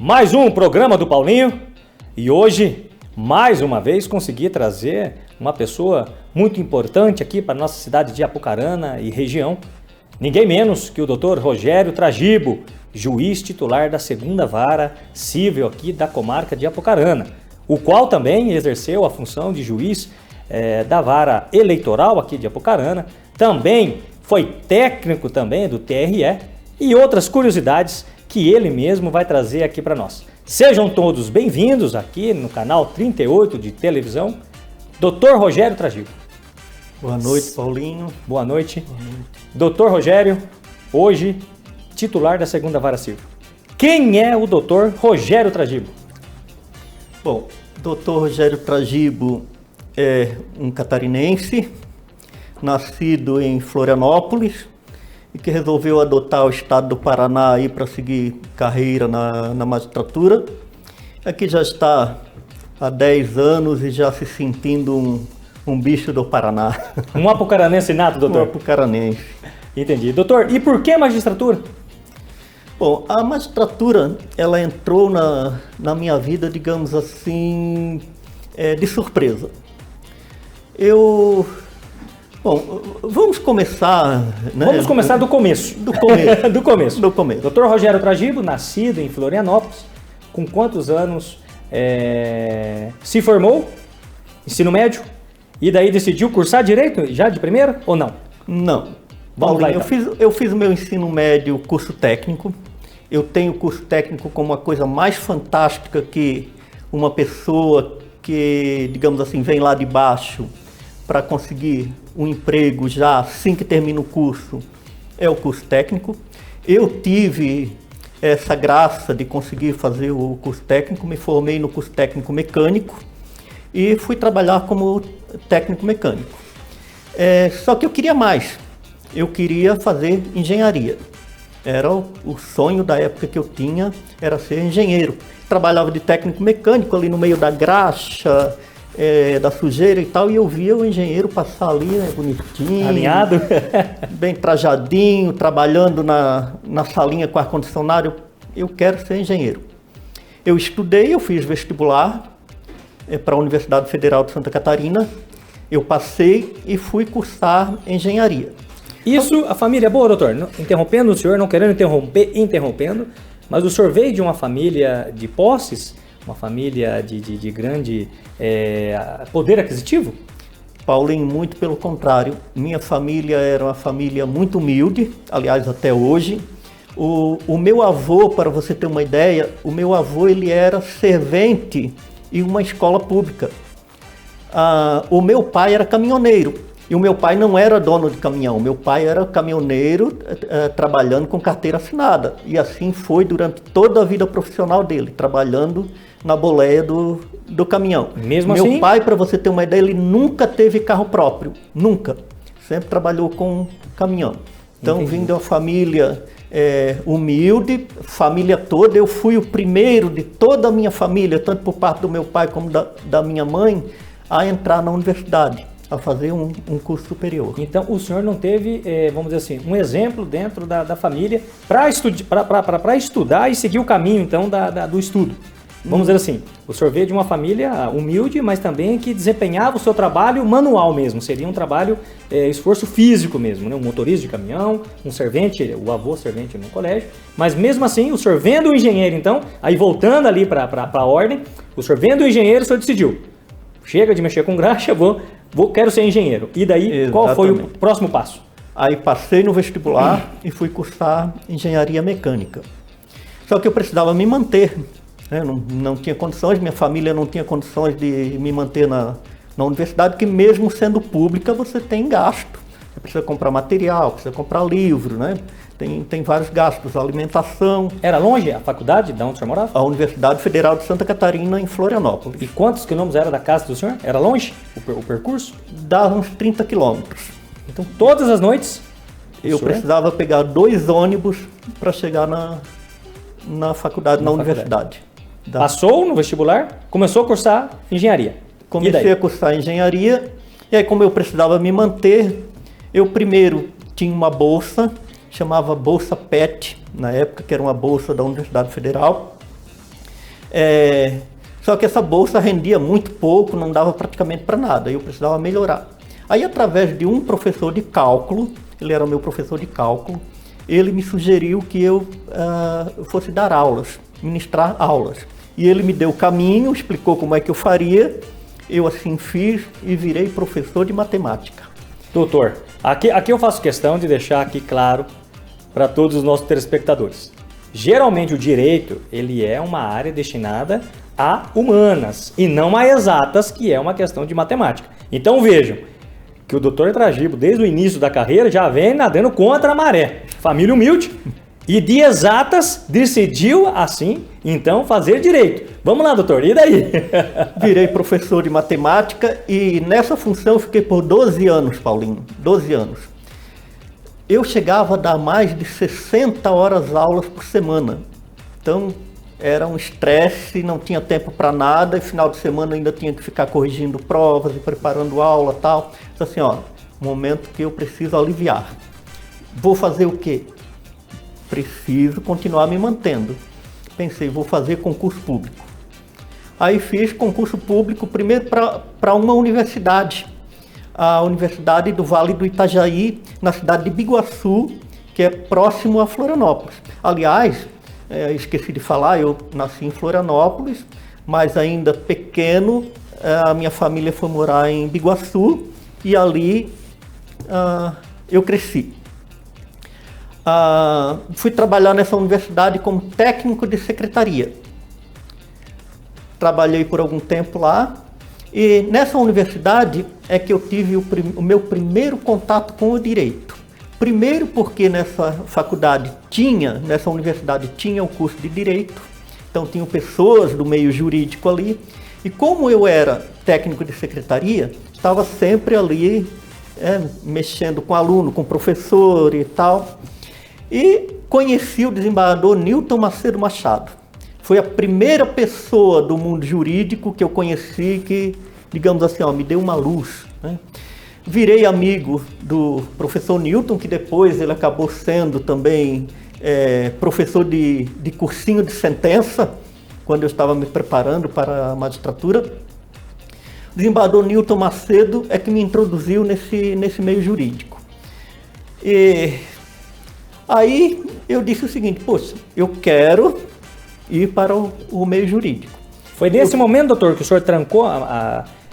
Mais um programa do Paulinho e hoje, mais uma vez, consegui trazer uma pessoa muito importante aqui para a nossa cidade de Apucarana e região. Ninguém menos que o Dr. Rogério Tragibo, juiz titular da 2ª Vara Cível aqui da comarca de Apucarana, o qual também exerceu a função de juiz da Vara Eleitoral aqui de Apucarana, também foi técnico também do TRE e outras curiosidades que ele mesmo vai trazer aqui para nós. Sejam todos bem-vindos aqui no canal 38 de televisão, Dr. Rogério Tragibo. Boa noite, Paulinho. Boa noite. Dr. Rogério, hoje titular da 2ª Vara Cível. Quem é o Dr. Rogério Tragibo? Bom, Dr. Rogério Tragibo é um catarinense, nascido em Florianópolis e que resolveu adotar o estado do Paraná aí para seguir carreira na magistratura. Aqui já está há 10 anos e já se sentindo um bicho do Paraná. Um apucaranense nato, doutor? Um apucaranense. Entendi. Doutor, e por que magistratura? Bom, a magistratura, ela entrou na minha vida, digamos assim, de surpresa. Bom, vamos começar... Né? Vamos começar do começo. Do começo. Do começo. Do começo. Dr. Rogério Tragibo, nascido em Florianópolis, com quantos anos se formou? Ensino médio? E daí decidiu cursar direito já de primeira ou não? Não. Vamos lá, então. Eu fiz o meu ensino médio curso técnico. Eu tenho o curso técnico como a coisa mais fantástica que uma pessoa que, digamos assim, vem lá de baixo para conseguir um emprego já assim que termina o curso, é o curso técnico. Eu tive essa graça de conseguir fazer o curso técnico, me formei no curso técnico mecânico e fui trabalhar como técnico mecânico. Só que eu queria mais, eu queria fazer engenharia. Era o sonho da época que eu tinha, era ser engenheiro. Trabalhava de técnico mecânico ali no meio da graxa, da sujeira e tal, e eu via o engenheiro passar ali, né, bonitinho, alinhado, bem trajadinho, trabalhando na salinha com ar-condicionado. Eu quero ser engenheiro. Eu estudei, eu fiz vestibular para a Universidade Federal de Santa Catarina, eu passei e fui cursar engenharia. Isso, a família é boa, doutor? Interrompendo o senhor, não querendo interrompendo, mas o senhor veio de uma família de posses, uma família de grande poder aquisitivo? Paulinho, muito pelo contrário. Minha família era uma família muito humilde, aliás, até hoje. O meu avô, para você ter uma ideia, o meu avô ele era servente em uma escola pública. O meu pai era caminhoneiro. E o meu pai não era dono de caminhão, meu pai era caminhoneiro trabalhando com carteira assinada. E assim foi durante toda a vida profissional dele, trabalhando na boleia do caminhão. Mesmo meu assim? Pai, para você ter uma ideia, ele nunca teve carro próprio, nunca. Sempre trabalhou com caminhão. Então, Entendi. Vindo de uma família humilde, família toda, eu fui o primeiro de toda a minha família, tanto por parte do meu pai como da minha mãe, a entrar na universidade, a fazer um curso superior. Então, o senhor não teve, vamos dizer assim, um exemplo dentro da família para estudar e seguir o caminho, então, do estudo. Vamos dizer assim, o senhor veio de uma família humilde, mas também que desempenhava o seu trabalho manual mesmo, seria um trabalho, esforço físico mesmo, né? Um motorista de caminhão, um servente, o avô servente no colégio, mas mesmo assim, o senhor vendo o engenheiro, então, aí voltando ali para a ordem, o senhor vendo o engenheiro, o senhor decidiu, chega de mexer com graxa, quero ser engenheiro. E daí, Exatamente. Qual foi o próximo passo? Aí passei no vestibular e fui cursar engenharia mecânica. Só que eu precisava me manter, né? Não tinha condições, minha família não tinha condições de me manter na universidade, que mesmo sendo pública você tem gasto. Você precisa comprar material, precisa comprar livro, né? Tem vários gastos, alimentação. Era longe a faculdade, de onde o senhor morava? A Universidade Federal de Santa Catarina, em Florianópolis. E quantos quilômetros era da casa do senhor? Era longe o percurso? Dava uns 30 quilômetros. Então, todas as noites? Eu precisava pegar 2 ônibus para chegar na faculdade, na universidade. Passou no vestibular, começou a cursar engenharia. Comecei a cursar engenharia, e aí como eu precisava me manter, eu primeiro tinha uma bolsa, chamava Bolsa PET, na época, que era uma bolsa da Universidade Federal. Só que essa bolsa rendia muito pouco, não dava praticamente para nada, eu precisava melhorar. Aí, através de um professor de cálculo, ele era o meu professor de cálculo, ele me sugeriu que eu fosse dar aulas, ministrar aulas. E ele me deu o caminho, explicou como é que eu faria, eu assim fiz e virei professor de matemática. Doutor, aqui eu faço questão de deixar aqui claro para todos os nossos telespectadores. Geralmente o direito, ele é uma área destinada a humanas e não a exatas, que é uma questão de matemática. Então vejam que o doutor Tragibo, desde o início da carreira, já vem nadando contra a maré. Família humilde e de exatas decidiu, assim, então fazer direito. Vamos lá, doutor, e daí? Virei professor de matemática e nessa função fiquei por 12 anos, Paulinho, 12 anos. Eu chegava a dar mais de 60 horas aulas por semana. Então, era um estresse, não tinha tempo para nada, e final de semana ainda tinha que ficar corrigindo provas e preparando aula e tal. Então, assim, ó, momento que eu preciso aliviar. Vou fazer o quê? Preciso continuar me mantendo. Pensei, vou fazer concurso público. Aí fiz concurso público primeiro para uma universidade, a Universidade do Vale do Itajaí, na cidade de Biguaçu, que é próximo a Florianópolis. Aliás, esqueci de falar, eu nasci em Florianópolis, mas ainda pequeno, a minha família foi morar em Biguaçu e ali eu cresci. Fui trabalhar nessa universidade como técnico de secretaria. Trabalhei por algum tempo lá e nessa universidade é que eu tive o meu primeiro contato com o direito. Primeiro porque nessa universidade tinha o curso de direito, então tinham pessoas do meio jurídico ali, e como eu era técnico de secretaria, estava sempre ali mexendo com aluno, com professor e tal, e conheci o desembargador Newton Macedo Machado. Foi a primeira pessoa do mundo jurídico que eu conheci que, digamos assim, me deu uma luz, né? Virei amigo do professor Newton, que depois ele acabou sendo também professor de cursinho de sentença, quando eu estava me preparando para a magistratura. O desembargador Newton Macedo é que me introduziu nesse meio jurídico. E aí eu disse o seguinte, poxa, eu quero ir para o meio jurídico. Foi nesse momento, doutor, que o senhor trancou,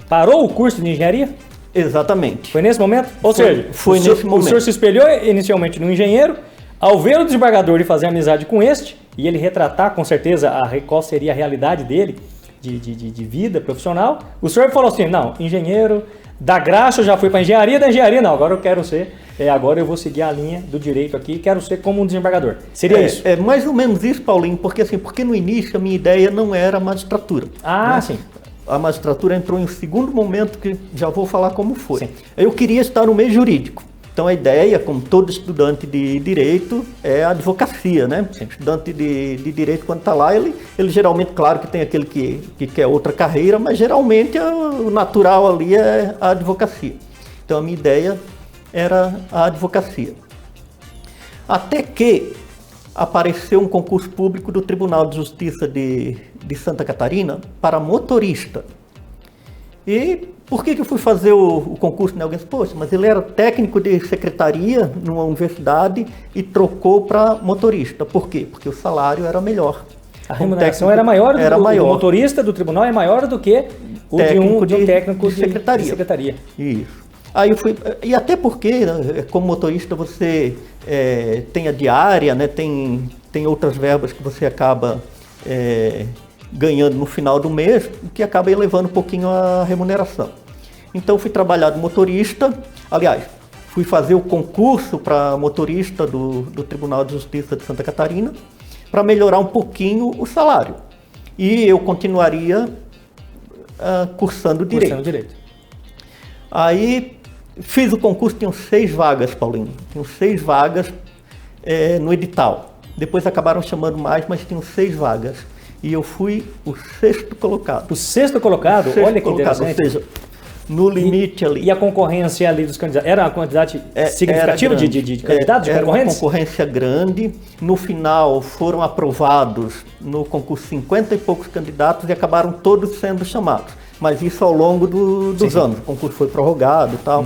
parou o curso de engenharia? Exatamente. Foi nesse momento? Ou seja, foi nesse momento. O senhor se espelhou inicialmente no engenheiro, ao ver o desembargador e fazer amizade com este, e ele retratar com certeza qual seria a realidade dele, de vida profissional, o senhor falou assim, não, engenheiro, da graça eu já fui para engenharia, da engenharia não, agora eu quero ser, agora eu vou seguir a linha do direito aqui, quero ser como um desembargador. Seria isso? É mais ou menos isso, Paulinho, porque no início a minha ideia não era a magistratura. Né? Sim. A magistratura entrou em um segundo momento que já vou falar como foi. Sim. Eu queria estar no meio jurídico. Então a ideia, como todo estudante de direito, é a advocacia, né? Sim. Estudante de direito, quando está lá, ele geralmente, claro que tem aquele que quer outra carreira, mas geralmente o natural ali é a advocacia. Então a minha ideia era a advocacia. Até que apareceu um concurso público do Tribunal de Justiça de Santa Catarina para motorista. E por que eu fui fazer o concurso? Alguém disse, poxa, mas ele era técnico de secretaria numa universidade e trocou para motorista. Por quê? Porque o salário era melhor. A remuneração era maior, do motorista do tribunal é maior do que o de um técnico de secretaria. Isso. Aí eu fui, e até porque, né, como motorista, você tem a diária, né, tem outras verbas que você acaba ganhando no final do mês, que acaba elevando um pouquinho a remuneração. Então fui trabalhar de motorista, aliás, fui fazer o concurso para motorista do Tribunal de Justiça de Santa Catarina, para melhorar um pouquinho o salário. E eu continuaria cursando direito. Aí fiz o concurso, tinham 6 vagas, Paulinho. Tinham 6 vagas no edital. Depois acabaram chamando mais, mas tinham 6 vagas. E eu fui o 6º colocado. O 6º colocado? Olha que interessante. Ou seja, no limite ali. E a concorrência ali dos candidatos? Era uma quantidade significativa de candidatos, de era concorrentes? uma concorrência grande. No final foram aprovados no concurso 50 e poucos candidatos e acabaram todos sendo chamados. Mas isso ao longo dos anos. O concurso foi prorrogado e tal.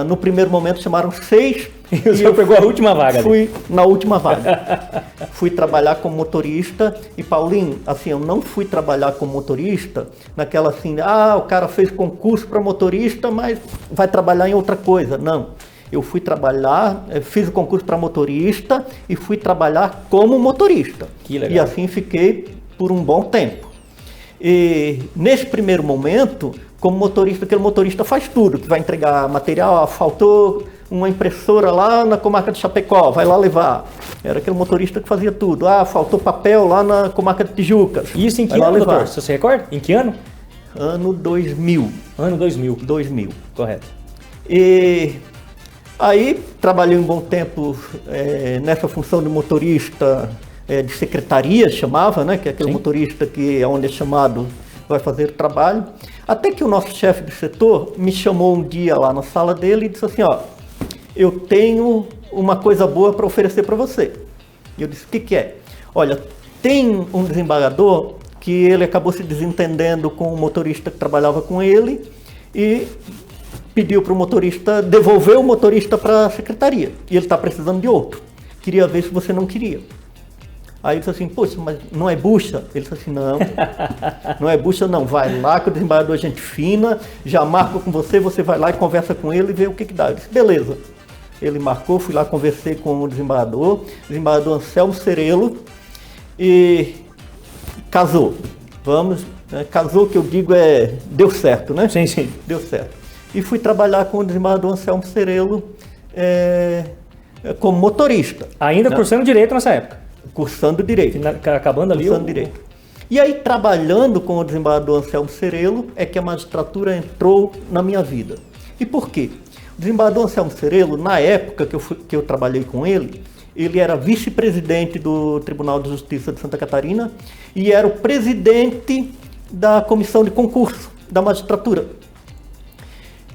No primeiro momento chamaram 6. E o senhor pegou a última vaga ali? Fui na última vaga. Fui trabalhar como motorista e, Paulinho, assim, eu não fui trabalhar como motorista naquela assim, o cara fez concurso para motorista, mas vai trabalhar em outra coisa. Não. Eu fui trabalhar, fiz o concurso para motorista e fui trabalhar como motorista. Que legal. E assim fiquei por um bom tempo. E nesse primeiro momento, como motorista, aquele motorista faz tudo, que vai entregar material, faltou uma impressora lá na comarca de Chapecó, vai lá levar. Era aquele motorista que fazia tudo. Faltou papel lá na comarca de Tijucas. Isso em que ano, doutor? Você se recorda? Em que ano? Ano 2000. Ano 2000. 2000. Correto. E aí trabalhei um bom tempo nessa função de motorista de secretaria, chamava, né? Que é aquele motorista que, onde é chamado, vai fazer o trabalho. Até que o nosso chefe de setor me chamou um dia lá na sala dele e disse assim, eu tenho uma coisa boa para oferecer para você. E eu disse, o que é? Olha, tem um desembargador que ele acabou se desentendendo com o motorista que trabalhava com ele e pediu para o motorista, devolver o motorista para a secretaria. E ele está precisando de outro. Queria ver se você não queria. Aí ele disse assim, poxa, mas não é bucha? Ele disse assim, não é bucha não, vai lá que o desembargador é gente fina, já marco com você, você vai lá e conversa com ele e vê o que dá. Eu disse, beleza. Ele marcou, fui lá, conversei com o desembargador Anselmo Cerelo, e casou. Casou, que eu digo deu certo, né? Sim, sim. Deu certo. E fui trabalhar com o desembargador Anselmo Cerelo como motorista. Ainda cursando direito nessa época? Cursando direito. Acabando ali cursando direito. E aí, trabalhando com o desembargador Anselmo Cerelo, é que a magistratura entrou na minha vida. E por quê? O desembargador Anselmo Cerelo, na época que eu trabalhei com ele era vice-presidente do Tribunal de Justiça de Santa Catarina e era o presidente da comissão de concurso da magistratura.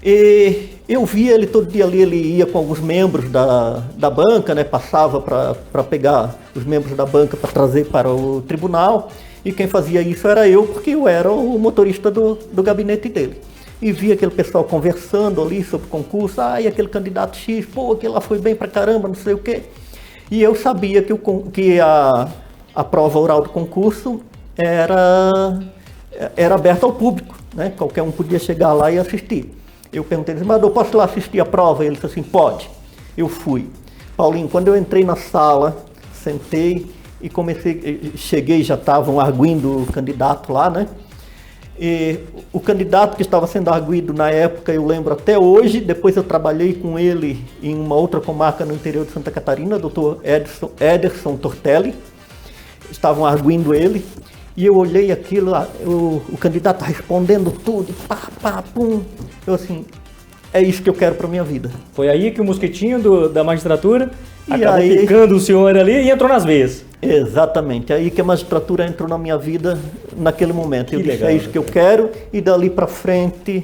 E eu via ele todo dia ali, ele ia com alguns membros da banca, né, passava para pegar os membros da banca para trazer para o tribunal, e quem fazia isso era eu, porque eu era o motorista do gabinete dele. E via aquele pessoal conversando ali sobre o concurso, e aquele candidato X, aquele lá foi bem pra caramba, não sei o quê. E eu sabia que a prova oral do concurso era aberta ao público, né? Qualquer um podia chegar lá e assistir. Eu perguntei, mas eu posso ir lá assistir a prova? Ele disse assim, pode. Eu fui. Paulinho, quando eu entrei na sala, sentei e cheguei, já estavam arguindo o candidato lá, né? E o candidato que estava sendo arguido na época, eu lembro até hoje, depois eu trabalhei com ele em uma outra comarca no interior de Santa Catarina, doutor Ederson Tortelli, estavam arguindo ele, e eu olhei aquilo, o candidato respondendo tudo, pum, eu assim, é isso que eu quero para minha vida. Foi aí que o mosquitinho da magistratura acabou picando o senhor ali e entrou nas veias. Exatamente, aí que a magistratura entrou na minha vida naquele momento. Eu disse, legal, é isso que eu quero, e dali para frente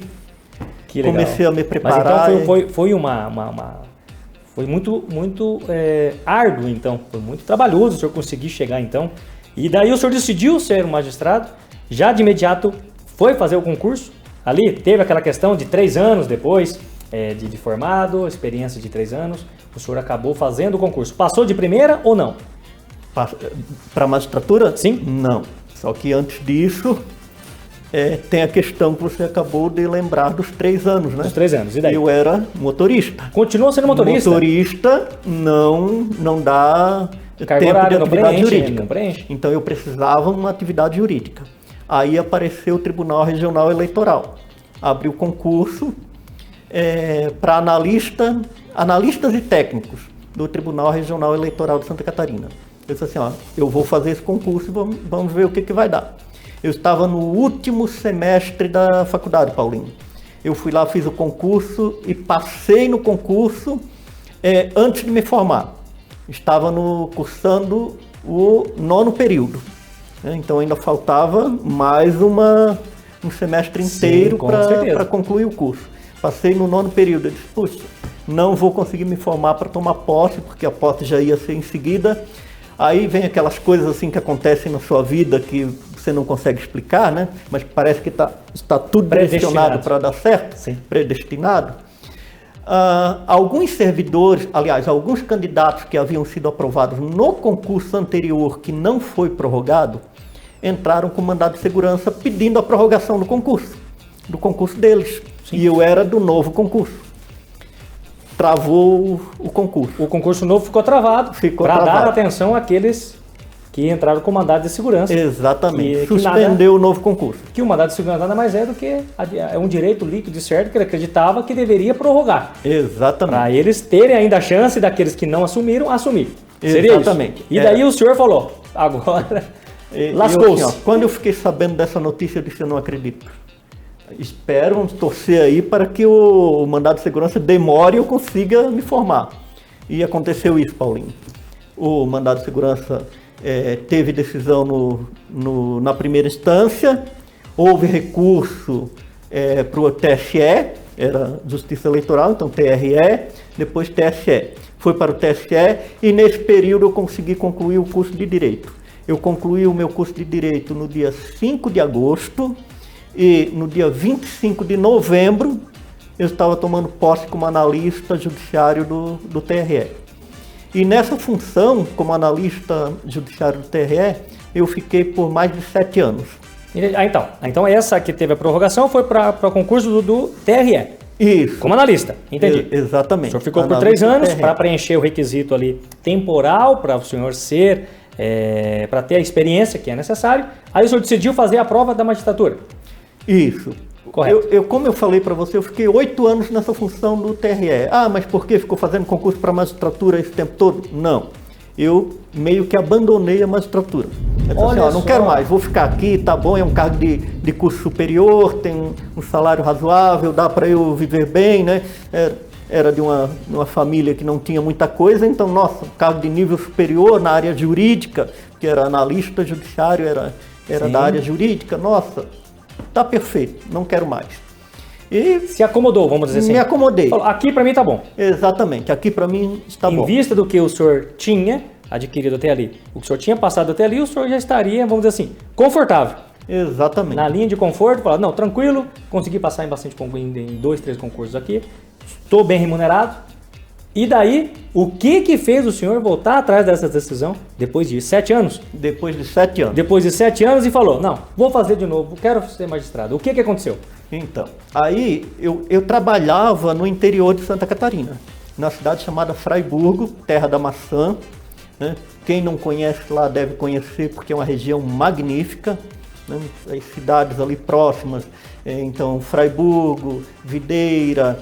comecei a me preparar. Mas então foi muito árduo, então, foi muito trabalhoso o senhor conseguir chegar então. E daí o senhor decidiu ser um magistrado, já de imediato foi fazer o concurso, ali teve aquela questão de 3 anos depois de formado, experiência de 3 anos, o senhor acabou fazendo o concurso. Passou de primeira ou não? Para a magistratura? Sim. Não. Só que antes disso, tem a questão que você acabou de lembrar dos 3 anos, né? Dos 3 anos, e daí? Eu era motorista. Continua sendo motorista? Motorista não dá carga tempo horária, de atividade jurídica. Não preenche. Então eu precisava de uma atividade jurídica. Aí apareceu o Tribunal Regional Eleitoral. Abriu concurso para analistas e técnicos do Tribunal Regional Eleitoral de Santa Catarina. Eu disse assim, eu vou fazer esse concurso e vamos ver o que vai dar. Eu estava no último semestre da faculdade, Paulinho. Eu fui lá, fiz o concurso e passei no concurso antes de me formar. Estava cursando o 9º período. Então ainda faltava mais um semestre inteiro com certeza. para concluir o curso. Passei no 9º período, eu disse, puxa, não vou conseguir me formar para tomar posse, porque a posse já ia ser em seguida. Aí vem aquelas coisas assim que acontecem na sua vida que você não consegue explicar, né? Mas parece que está tudo direcionado para dar certo, sim, predestinado. Alguns servidores, aliás, alguns candidatos que haviam sido aprovados no concurso anterior, que não foi prorrogado, entraram com mandado de segurança pedindo a prorrogação do concurso deles. Sim. E eu era do novo concurso. Travou o concurso. O concurso novo ficou travado para dar atenção àqueles que entraram com mandado de segurança. Exatamente. Suspendeu o novo concurso. Que o mandado de segurança nada mais é do que um direito líquido e certo que ele acreditava que deveria prorrogar. Exatamente. Para eles terem ainda a chance daqueles que não assumiram, assumir. Exatamente. Seria isso? E daí o senhor falou, agora lascou-se. Assim, quando eu fiquei sabendo dessa notícia, eu disse, eu não acredito. Espero, vamos torcer aí para que o mandado de segurança demore e eu consiga me formar. E aconteceu isso, Paulinho. O mandado de segurança teve decisão na primeira instância, houve recurso para o TSE, era Justiça Eleitoral, então TRE, depois TSE. Foi para o TSE e nesse período eu consegui concluir o curso de Direito. Eu concluí o meu curso de Direito no dia 5 de agosto e no dia 25 de novembro eu estava tomando posse como analista judiciário do TRE. E nessa função, como analista judiciário do TRE, eu fiquei por mais de 7 anos. Então essa que teve a prorrogação foi para o concurso do TRE. Isso. Como analista, entendi. Exatamente. O senhor ficou por 3 anos para preencher o requisito ali temporal para o senhor ser, para ter a experiência que é necessário. Aí o senhor decidiu fazer a prova da magistratura. Isso. Correto. Como eu falei para você, eu fiquei 8 anos nessa função do TRE. Ah, mas por que ficou fazendo concurso para magistratura esse tempo todo? Não. Eu meio que abandonei a magistratura. Eu disse assim, não quero mais, vou ficar aqui, tá bom, é um cargo de curso superior, tem um salário razoável, dá para eu viver bem, né? Era de uma família que não tinha muita coisa, então, nossa, um cargo de nível superior na área jurídica, que era analista judiciário, era da área jurídica, nossa, tá perfeito, não quero mais. E se acomodou, vamos dizer assim. Me acomodei. Falou, aqui para mim tá bom. Exatamente, aqui para mim está bom. Em vista do que o senhor tinha adquirido até ali, o que o senhor tinha passado até ali, o senhor já estaria, vamos dizer assim, confortável. Exatamente. Na linha de conforto, falar, não, tranquilo, consegui passar em 2, 3 concursos aqui, estou bem remunerado. E daí, o que fez o senhor voltar atrás dessa decisão depois de 7 anos? Depois de 7 anos. Depois de 7 anos e falou, não, vou fazer de novo, quero ser magistrado. O que aconteceu? Então, aí eu trabalhava no interior de Santa Catarina, na cidade chamada Fraiburgo, terra da maçã. Né? Quem não conhece lá deve conhecer porque é uma região magnífica. Né? As cidades ali próximas, então Fraiburgo, Videira,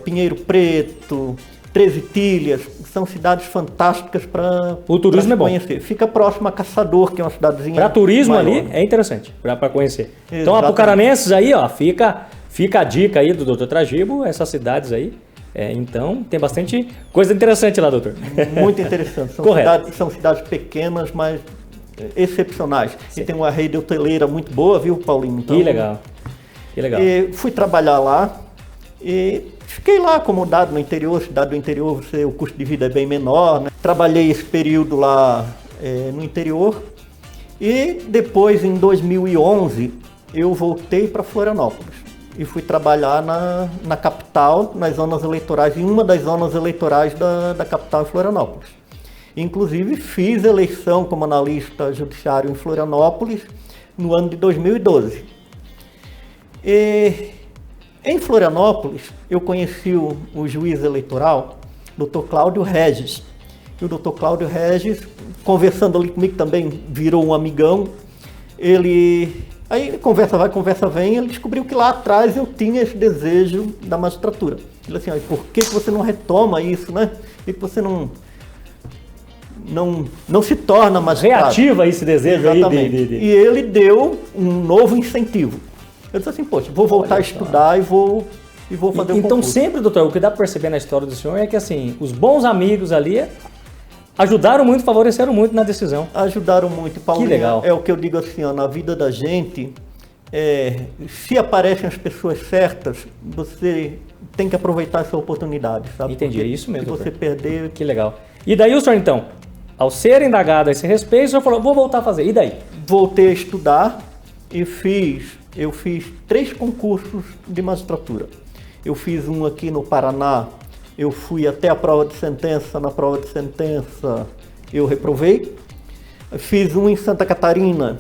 Pinheiro Preto, Treze Itilhas, são cidades fantásticas para o turismo conhecer. Fica próximo a Caçador, que é uma cidadezinha para turismo maior. Ali é interessante para conhecer. Exatamente. Então, apucaranenses aí, ó, fica a dica aí do Dr. Tragibo, essas cidades aí. Então, tem bastante coisa interessante lá, doutor. Muito interessante. São cidades pequenas, mas excepcionais. Sim. E tem uma rede hoteleira muito boa, viu, Paulinho? Então, que legal. Que legal. Fui trabalhar lá e fiquei lá acomodado no interior, cidade do interior, o custo de vida é bem menor, né? Trabalhei esse período lá no interior e depois, em 2011, eu voltei para Florianópolis e fui trabalhar na capital, nas zonas eleitorais, em uma das zonas eleitorais da capital de Florianópolis. Inclusive, fiz eleição como analista judiciário em Florianópolis no ano de 2012. Em Florianópolis, eu conheci o juiz eleitoral, Dr. Cláudio Regis. E o Dr. Cláudio Regis, conversando ali comigo também, virou um amigão. Aí conversa vai, conversa vem, ele descobriu que lá atrás eu tinha esse desejo da magistratura. Ele assim, por que você não retoma isso, né? Por que você não se torna magistrado? Reativa esse desejo. Exatamente. Aí. E ele deu um novo incentivo. Eu disse assim, poxa, vou voltar a estudar e vou fazer o concurso. Então sempre, doutor, o que dá para perceber na história do senhor é que assim, os bons amigos ali ajudaram muito, favoreceram muito na decisão. Ajudaram muito, Paulinho. Que legal. É o que eu digo assim, ó, na vida da gente, se aparecem as pessoas certas, você tem que aproveitar essa oportunidade, sabe? Entendi, Porque é isso mesmo. Se você perder... Que legal. E daí o senhor, então, ao ser indagado a esse respeito, o senhor falou, vou voltar a fazer. E daí? Voltei a estudar e eu fiz 3 concursos de magistratura. Eu fiz um aqui no Paraná, eu fui até a prova de sentença, na prova de sentença eu reprovei. Fiz um em Santa Catarina,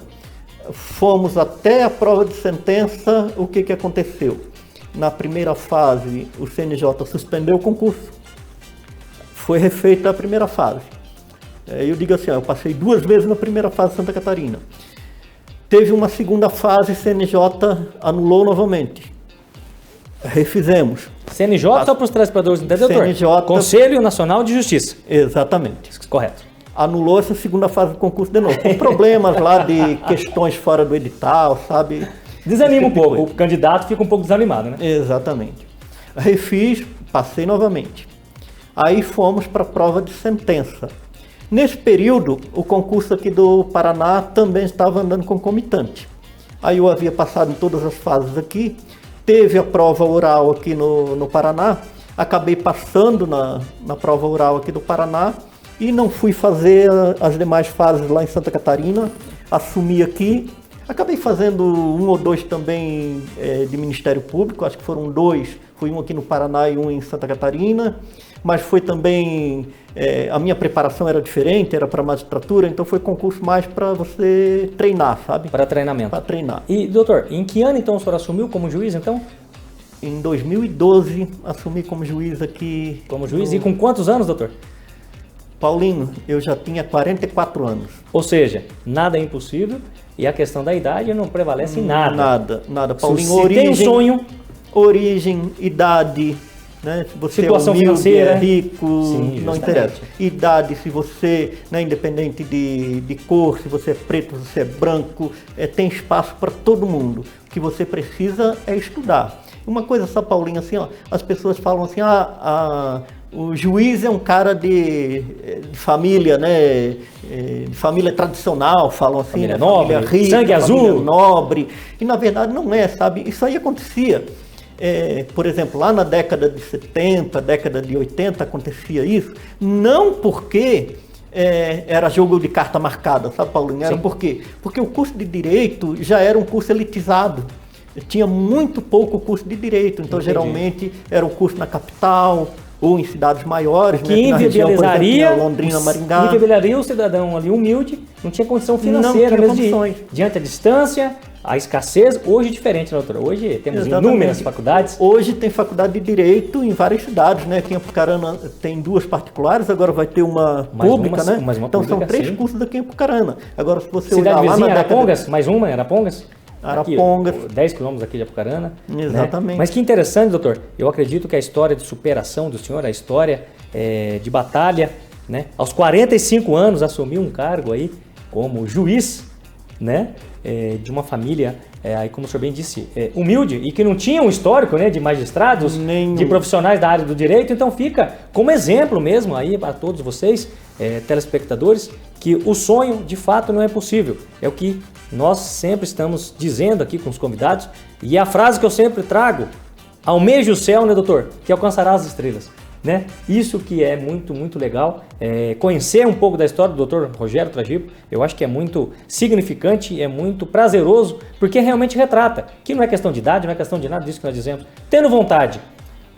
fomos até a prova de sentença, o que aconteceu? Na primeira fase, o CNJ suspendeu o concurso, foi refeita a primeira fase. Eu digo assim, eu passei 2 vezes na primeira fase de Santa Catarina. Teve uma segunda fase, CNJ anulou novamente. Refizemos. CNJ ou para os telespectadores, entendeu, doutor? CNJ. Conselho Nacional de Justiça. Exatamente. Correto. Anulou essa segunda fase do concurso de novo. Com problemas lá de questões fora do edital, sabe? Desanima um pouco, o candidato fica um pouco desanimado, né? Exatamente. Refiz, passei novamente. Aí fomos para a prova de sentença. Nesse período, o concurso aqui do Paraná também estava andando concomitante. Aí eu havia passado em todas as fases aqui, teve a prova oral aqui no Paraná, acabei passando na prova oral aqui do Paraná e não fui fazer as demais fases lá em Santa Catarina, assumi aqui, acabei fazendo 1 ou 2 também de Ministério Público, acho que foram 2, foi um aqui no Paraná e um em Santa Catarina, mas foi também, a minha preparação era diferente, era para magistratura, então foi concurso mais para você treinar, sabe? Para treinamento. Para treinar. E, doutor, em que ano então o senhor assumiu como juiz, então? Em 2012, assumi como juiz aqui. Como juiz, e com quantos anos, doutor? Paulinho, eu já tinha 44 anos. Ou seja, nada é impossível e a questão da idade não prevalece em nada. Nada. Paulinho, se tem um sonho... Origem, idade, né? Se você situação é humilde, financeira, é rico, sim, não interessa. Idade, se você, né, independente de cor, se você é preto, se você é branco, tem espaço para todo mundo. O que você precisa é estudar. Uma coisa só, Paulinho, assim, ó, as pessoas falam assim, o juiz é um cara de família, né? De família tradicional, falam assim, família né? nobre, Família rica, sangue azul, nobre. E na verdade não é, sabe? Isso aí acontecia. Por exemplo, lá na década de 70, década de 80 acontecia isso, não porque era jogo de carta marcada, sabe, Paulinho? Era por quê? Porque o curso de Direito já era um curso elitizado. Tinha muito pouco curso de Direito, então Entendi. Geralmente era um curso na capital ou em cidades maiores, que né? inviabilizaria, Exemplo, Londrina, Maringá. Inviabilizaria o cidadão ali humilde, não tinha condição financeira não tinha mesmo condições. diante da distância, a escassez. Hoje é diferente, né, doutora? Hoje temos inúmeras faculdades. Hoje tem faculdade de Direito em várias cidades, né? Aqui em Apucarana tem 2 particulares, agora vai ter uma pública, né? Então são 3 cursos aqui em Apucarana. Agora se você cidade olhar lá vizinha, na década... Arapongas, mais uma, Arapongas. Arapongas. Aqui, 10 quilômetros aqui de Apucarana. Exatamente. Né? Mas que interessante, doutor. Eu acredito que a história de superação do senhor, a história de batalha, né? Aos 45 anos assumiu um cargo aí como juiz, né? De uma família, aí como o senhor bem disse, humilde e que não tinha um histórico, né, de magistrados, de profissionais da área do direito. Então fica como exemplo mesmo aí para todos vocês, telespectadores, que o sonho de fato não é possível. É o que nós sempre estamos dizendo aqui com os convidados, e é a frase que eu sempre trago: almeje o céu, né, doutor, que alcançará as estrelas. Né? Isso que é muito, muito legal, conhecer um pouco da história do Dr. Rogério Tragipo, eu acho que é muito significante, é muito prazeroso, porque realmente retrata, que não é questão de idade, não é questão de nada disso que nós dizemos. Tendo vontade,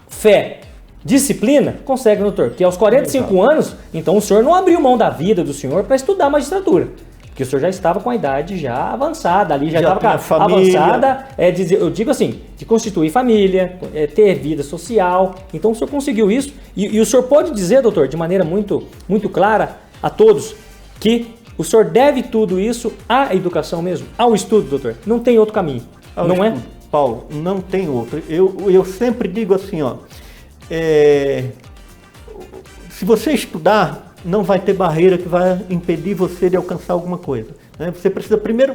fé, disciplina, consegue, doutor, que aos 45 anos, então o senhor não abriu mão da vida do senhor para estudar magistratura. Porque o senhor já estava com a idade já avançada, ali já estava avançada, eu digo assim, de constituir família, ter vida social. Então o senhor conseguiu isso. E o senhor pode dizer, doutor, de maneira muito, muito clara a todos, que o senhor deve tudo isso à educação mesmo, ao estudo, doutor. Não tem outro caminho, não é? Paulo, não tem outro. Eu sempre digo assim, ó, se você estudar, não vai ter barreira que vai impedir você de alcançar alguma coisa. Né? Você precisa primeiro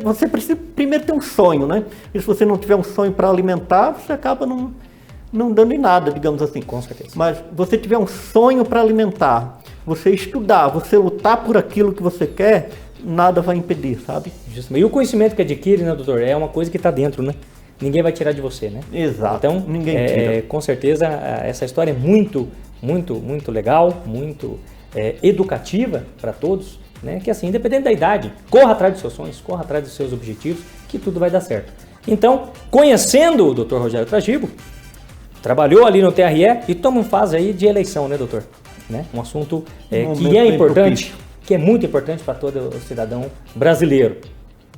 ter um sonho, né? E se você não tiver um sonho para alimentar, você acaba não dando em nada, digamos assim. Com certeza. Mas você tiver um sonho para alimentar, você estudar, você lutar por aquilo que você quer, nada vai impedir, sabe? Justamente. E o conhecimento que adquire, né, doutor, é uma coisa que está dentro, né? Ninguém vai tirar de você, né? Exato. Então, ninguém tira. Com certeza, essa história é muito, muito, muito legal, muito educativa para todos, né? Que assim, independente da idade, corra atrás dos seus sonhos, corra atrás dos seus objetivos, que tudo vai dar certo. Então, conhecendo o Dr. Rogério Tragibo, trabalhou ali no TRE e estamos em fase aí de eleição, né, doutor? Né? Um assunto que é importante, que é muito importante para todo cidadão brasileiro.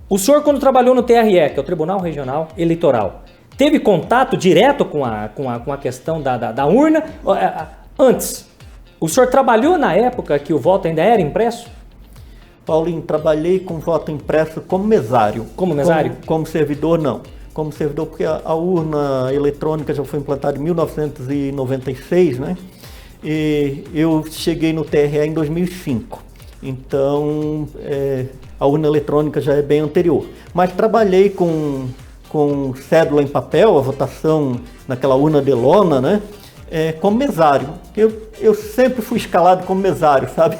O senhor, quando trabalhou no TRE, que é o Tribunal Regional Eleitoral, teve contato direto com a questão da urna? Antes, o senhor trabalhou na época que o voto ainda era impresso? Paulinho, trabalhei com voto impresso como mesário. Como mesário? Como servidor, não. Como servidor, porque a urna eletrônica já foi implantada em 1996, né? E eu cheguei no TRE em 2005. Então, a urna eletrônica já é bem anterior. Mas trabalhei com cédula em papel, a votação naquela urna de lona, né? Como mesário. Eu sempre fui escalado como mesário, sabe?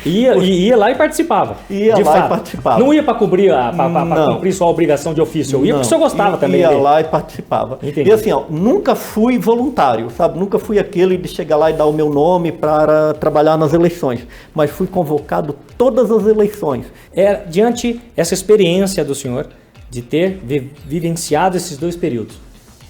Ia lá e participava. Ia de lá fato. E participava. Não ia para cumprir sua obrigação de ofício, eu ia porque o senhor gostava também. Ia lá e participava. Entendi. E assim, nunca fui voluntário, sabe? Nunca fui aquele de chegar lá e dar o meu nome para trabalhar nas eleições. Mas fui convocado todas as eleições. Diante essa experiência do senhor de ter vivenciado esses dois períodos,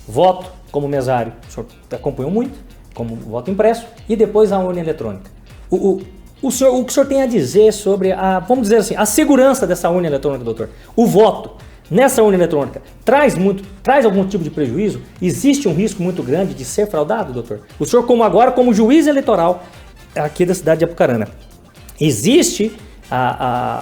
voto como mesário, o senhor acompanhou muito, como voto impresso, e depois a urna eletrônica. O que o senhor tem a dizer sobre vamos dizer assim, a segurança dessa urna eletrônica, doutor? O voto nessa urna eletrônica traz algum tipo de prejuízo? Existe um risco muito grande de ser fraudado, doutor? O senhor, como juiz eleitoral aqui da cidade de Apucarana, existe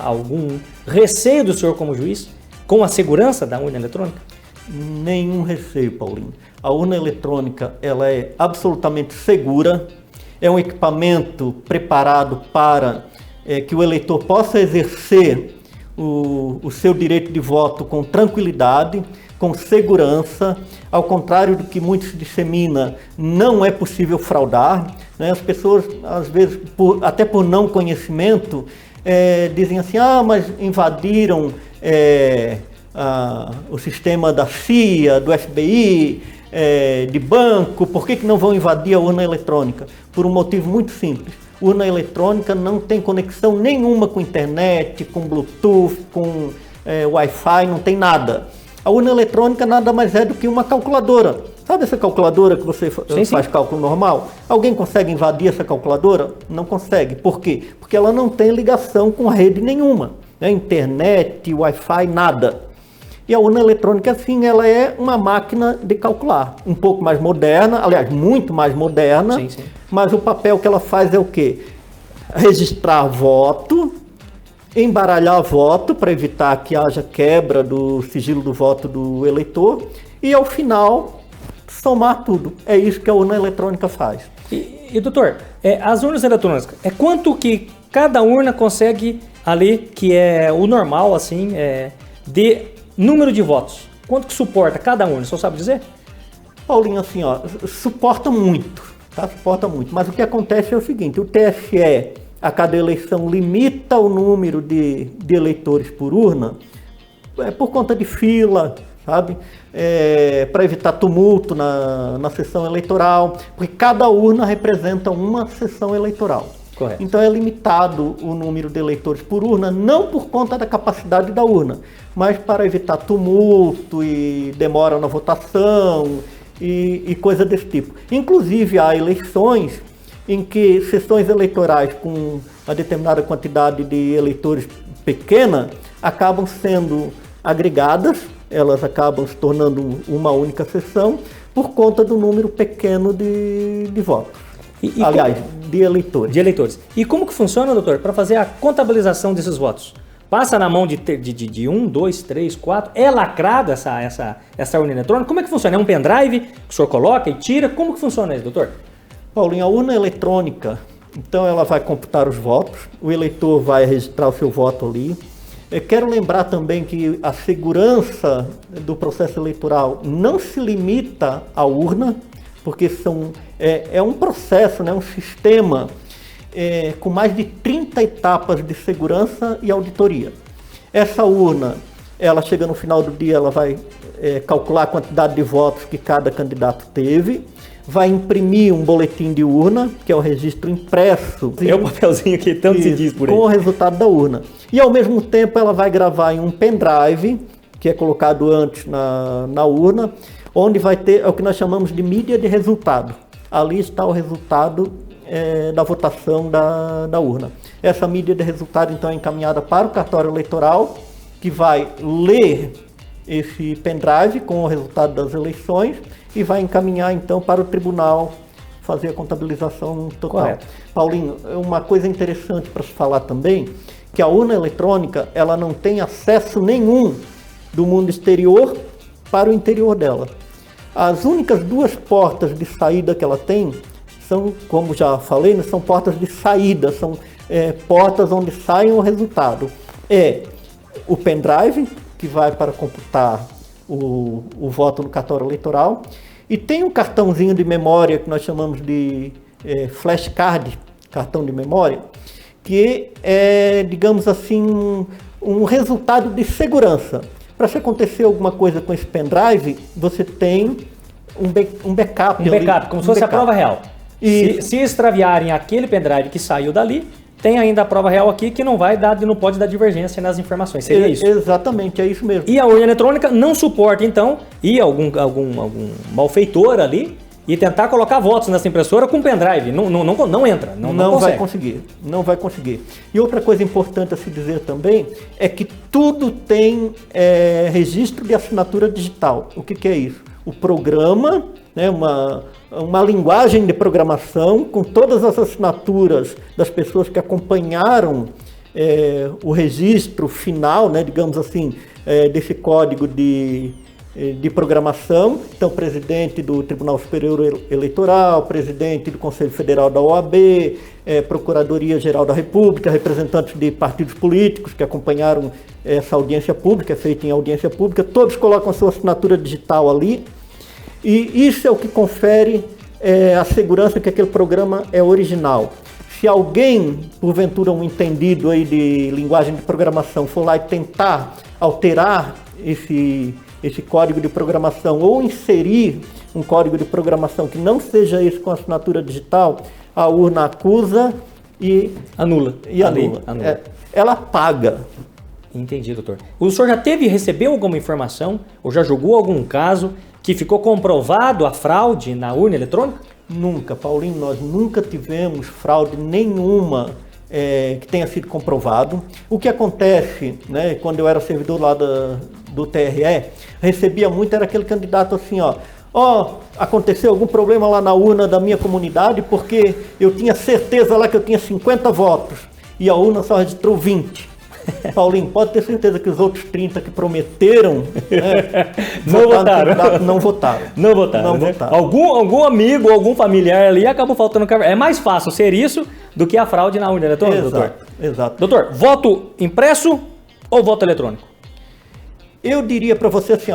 algum receio do senhor como juiz com a segurança da urna eletrônica? Nenhum receio, Paulinho. A urna eletrônica, ela é absolutamente segura, é um equipamento preparado para que o eleitor possa exercer o seu direito de voto com tranquilidade, com segurança. Ao contrário do que muito se dissemina, não é possível fraudar, né? As pessoas, às vezes, até por não conhecimento, dizem assim, mas invadiram o sistema da CIA, do FBI, de banco, por que não vão invadir a urna eletrônica? Por um motivo muito simples. Urna eletrônica não tem conexão nenhuma com internet, com Bluetooth, com Wi-Fi, não tem nada. A urna eletrônica nada mais é do que uma calculadora. Sabe essa calculadora que você faz cálculo normal? Alguém consegue invadir essa calculadora? Não consegue. Por quê? Porque ela não tem ligação com rede nenhuma, né? Internet, Wi-Fi, nada. E a urna eletrônica, assim, ela é uma máquina de calcular, um pouco mais moderna, aliás, muito mais moderna, sim. Mas o papel que ela faz é o quê? Registrar voto, embaralhar voto para evitar que haja quebra do sigilo do voto do eleitor e, ao final, somar tudo. É isso que a urna eletrônica faz. E doutor, as urnas eletrônicas, quanto que cada urna consegue ali, que é o normal, assim, de número de votos? Quanto que suporta cada urna? O senhor sabe dizer? Paulinho, assim, suporta muito, tá? Suporta muito. Mas o que acontece é o seguinte, o TSE, a cada eleição, limita o número de eleitores por urna por conta de fila, sabe? Para evitar tumulto na sessão eleitoral, porque cada urna representa uma sessão eleitoral. Correto. Então é limitado o número de eleitores por urna, não por conta da capacidade da urna, mas para evitar tumulto e demora na votação e coisa desse tipo. Inclusive há eleições em que sessões eleitorais com uma determinada quantidade de eleitores pequena acabam sendo agregadas, elas acabam se tornando uma única sessão por conta do número pequeno de votos. De eleitores. De eleitores. E como que funciona, doutor, para fazer a contabilização desses votos? Passa na mão de 1, 2, 3, 4, é lacrada essa urna eletrônica? Como é que funciona? É um pendrive que o senhor coloca e tira? Como que funciona isso, doutor? Paulinho, a urna eletrônica, então ela vai computar os votos, o eleitor vai registrar o seu voto ali. Eu quero lembrar também que a segurança do processo eleitoral não se limita à urna, porque é um processo, né, um sistema com mais de 30 etapas de segurança e auditoria. Essa urna, ela chega no final do dia, ela vai calcular a quantidade de votos que cada candidato teve, vai imprimir um boletim de urna, que é o registro impresso. É o papelzinho que tanto se diz por aí. Com o resultado da urna. E ao mesmo tempo ela vai gravar em um pendrive, que é colocado antes na urna, onde vai ter o que nós chamamos de mídia de resultado. Ali está o resultado da votação da urna. Essa mídia de resultado então é encaminhada para o cartório eleitoral, que vai ler esse pendrive com o resultado das eleições e vai encaminhar então para o tribunal fazer a contabilização total. Correto. Paulinho, uma coisa interessante para se falar também, que a urna eletrônica ela não tem acesso nenhum do mundo exterior para o interior dela. As únicas duas portas de saída que ela tem são, como já falei, né, são portas de saída, são portas onde sai o resultado. É o pendrive, que vai para computar o voto no cartório eleitoral, e tem um cartãozinho de memória que nós chamamos de flashcard, cartão de memória, que é, digamos assim, um resultado de segurança. Para se acontecer alguma coisa com esse pendrive, você tem um backup. Um backup, como se fosse a prova real. Se extraviarem aquele pendrive que saiu dali, tem ainda a prova real aqui que não pode dar divergência nas informações. Seria isso? Exatamente, é isso mesmo. E a urna eletrônica não suporta, então, ir algum malfeitor ali e tentar colocar votos nessa impressora com pendrive. Não entra, não vai conseguir. Não vai conseguir. E outra coisa importante a se dizer também é que tudo tem registro de assinatura digital. O que é isso? O programa, né, uma linguagem de programação com todas as assinaturas das pessoas que acompanharam o registro final, né, digamos assim, desse código de programação. Então, presidente do Tribunal Superior Eleitoral, presidente do Conselho Federal da OAB, Procuradoria-Geral da República, representantes de partidos políticos que acompanharam essa audiência pública, feita em audiência pública, todos colocam a sua assinatura digital ali. E isso é o que confere a segurança que aquele programa é original. Se alguém, porventura um entendido aí de linguagem de programação, for lá e tentar alterar esse código de programação ou inserir um código de programação que não seja esse com assinatura digital, a urna acusa e anula. Ela paga. Entendi, doutor. O senhor já recebeu alguma informação ou já julgou algum caso que ficou comprovado a fraude na urna eletrônica? Nunca, Paulinho, nós nunca tivemos fraude nenhuma que tenha sido comprovado. O que acontece, né, quando eu era servidor lá do TRE, recebia muito, era aquele candidato assim, aconteceu algum problema lá na urna da minha comunidade porque eu tinha certeza lá que eu tinha 50 votos e a urna só registrou 20. Paulinho, pode ter certeza que os outros 30 que prometeram não votaram. Algum amigo, algum familiar ali acabou faltando. É mais fácil ser isso do que a fraude na urna eletrônica, doutor? Exato. Doutor, voto impresso ou voto eletrônico? Eu diria para você assim,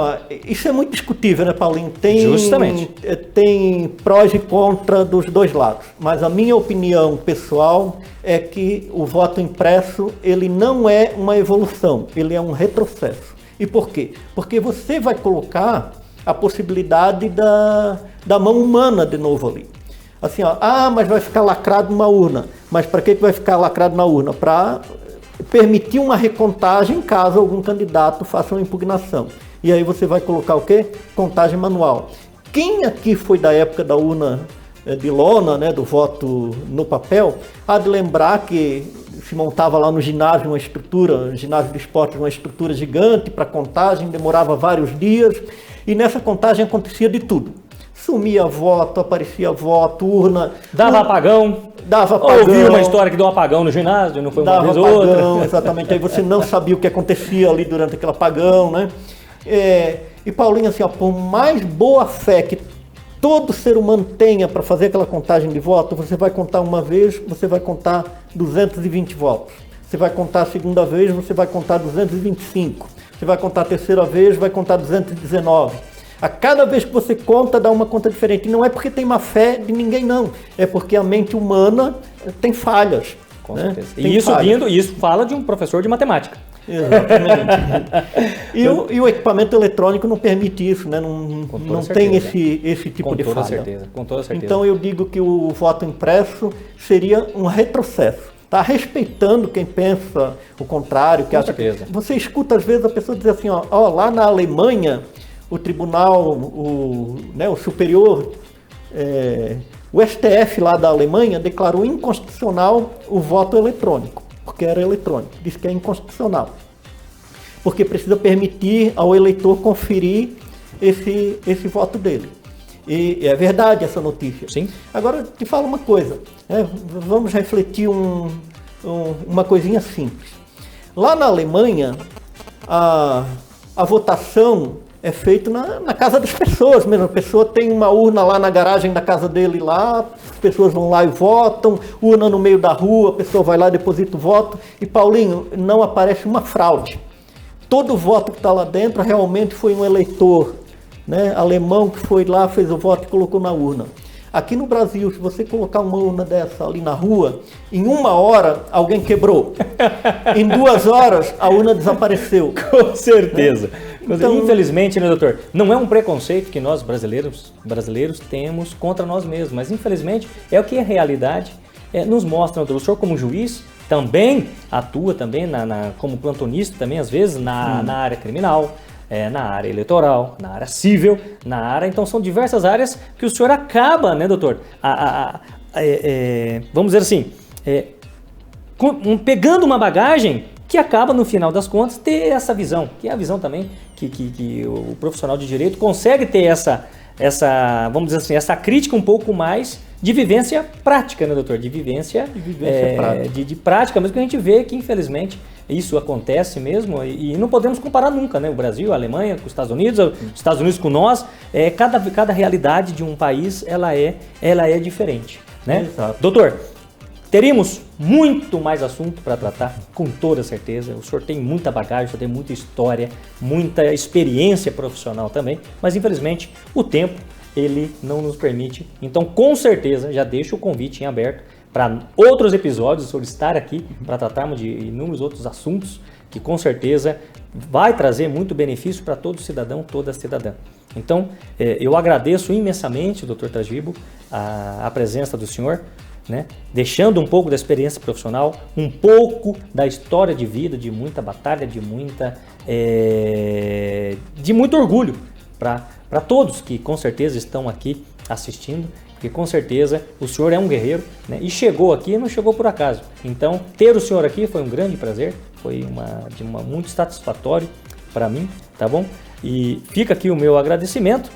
isso é muito discutível, né, Paulinho? Justamente. Tem prós e contras dos dois lados, mas a minha opinião pessoal é que o voto impresso, ele não é uma evolução, ele é um retrocesso. E por quê? Porque você vai colocar a possibilidade da mão humana de novo ali. Assim, mas vai ficar lacrado numa urna. Mas para que vai ficar lacrado na urna? Para permitir uma recontagem caso algum candidato faça uma impugnação. E aí você vai colocar o quê? Contagem manual. Quem aqui foi da época da urna de lona, né, do voto no papel, há de lembrar que se montava lá no ginásio uma estrutura, ginásio de esportes, uma estrutura gigante para contagem, demorava vários dias, e nessa contagem acontecia de tudo. Sumia voto, aparecia voto, urna... Dava apagão. Ouvi uma história que deu um apagão no ginásio, não foi uma vez ou outra. Exatamente, aí você não sabia o que acontecia ali durante aquele apagão, né? E Paulinho, assim, por mais boa fé que todo ser humano tenha para fazer aquela contagem de voto, você vai contar uma vez, você vai contar 220 votos. Você vai contar a segunda vez, você vai contar 225. Você vai contar a terceira vez, vai contar 219. A cada vez que você conta, dá uma conta diferente. E não é porque tem má fé de ninguém, não. É porque a mente humana tem falhas. Com certeza. E isso fala de um professor de matemática. Exatamente. E o equipamento eletrônico não permite isso, né? Não tem esse tipo de falha. Com toda certeza. Então eu digo que o voto impresso seria um retrocesso. Está respeitando quem pensa o contrário, que acha que... Você escuta às vezes a pessoa dizer assim, ó, lá na Alemanha, o tribunal, o superior, o STF lá da Alemanha declarou inconstitucional o voto eletrônico, porque era eletrônico, diz que é inconstitucional, porque precisa permitir ao eleitor conferir esse voto dele. E é verdade essa notícia. Sim. Agora, te falo uma coisa, vamos refletir uma coisinha simples. Lá na Alemanha, a votação é feita na casa das pessoas mesmo. A pessoa tem uma urna lá na garagem da casa dele lá, as pessoas vão lá e votam, urna no meio da rua, a pessoa vai lá e deposita o voto. E, Paulinho, não aparece uma fraude. Todo voto que está lá dentro realmente foi um eleitor, né, alemão que foi lá, fez o voto e colocou na urna. Aqui no Brasil, se você colocar uma urna dessa ali na rua, em 1 hora alguém quebrou. Em 2 horas a urna desapareceu. Com certeza. Então, infelizmente, né, doutor, não é um preconceito que nós brasileiros temos contra nós mesmos, mas infelizmente é o que a realidade nos mostra. O senhor como juiz também atua também como plantonista também às vezes na área criminal. Na área eleitoral, na área civil, então são diversas áreas que o senhor acaba, né, doutor, vamos dizer assim, pegando uma bagagem que acaba, no final das contas, ter essa visão, que é a visão também que o profissional de direito consegue ter essa, vamos dizer assim, essa crítica um pouco mais de vivência prática, né, doutor? De vivência prática. De prática, mas que a gente vê que, infelizmente, isso acontece mesmo e não podemos comparar nunca, né? O Brasil, a Alemanha com os Estados Unidos com nós, cada realidade de um país, ela é diferente, né? Exato. Doutor, teríamos muito mais assunto para tratar, com toda certeza. O senhor tem muita bagagem, o senhor tem muita história, muita experiência profissional também, mas infelizmente o tempo ele não nos permite. Então, com certeza, já deixo o convite em aberto para outros episódios, o senhor estar aqui para tratarmos de inúmeros outros assuntos que com certeza vai trazer muito benefício para todo cidadão, toda cidadã. Então, eu agradeço imensamente, Dr. Tragibo, a presença do senhor, né? Deixando um pouco da experiência profissional, um pouco da história de vida, de muita batalha, de muito orgulho para todos que com certeza estão aqui assistindo, porque com certeza o senhor é um guerreiro, né? E chegou aqui, não chegou por acaso. Então, ter o senhor aqui foi um grande prazer, foi muito satisfatório para mim, tá bom? E fica aqui o meu agradecimento.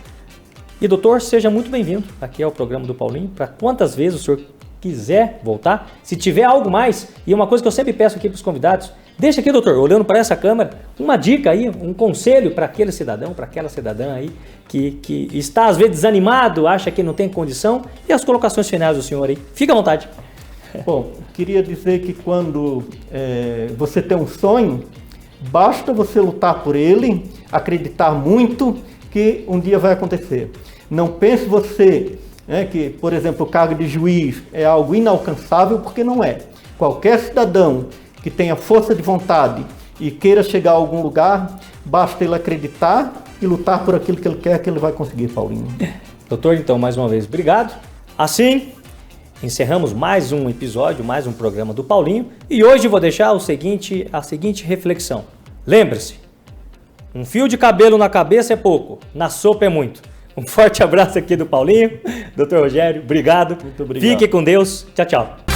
E doutor, seja muito bem-vindo aqui ao programa do Paulinho, para quantas vezes o senhor quiser voltar. Se tiver algo mais, e uma coisa que eu sempre peço aqui para os convidados, deixa aqui, doutor, olhando para essa câmera, uma dica aí, um conselho para aquele cidadão, para aquela cidadã aí, que está às vezes desanimado, acha que não tem condição, e as colocações finais do senhor aí. Fica à vontade. Bom, queria dizer que quando você tem um sonho, basta você lutar por ele, acreditar muito que um dia vai acontecer. Não pense você que, por exemplo, o cargo de juiz é algo inalcançável, porque não é. Qualquer cidadão que tenha força de vontade e queira chegar a algum lugar, basta ele acreditar e lutar por aquilo que ele quer, que ele vai conseguir, Paulinho. Doutor, então, mais uma vez, obrigado. Assim, encerramos mais um episódio, mais um programa do Paulinho, e hoje vou deixar a seguinte reflexão. Lembre-se, um fio de cabelo na cabeça é pouco, na sopa é muito. Um forte abraço aqui do Paulinho. Dr. Rogério, obrigado. Muito obrigado. Fique com Deus. Tchau, tchau.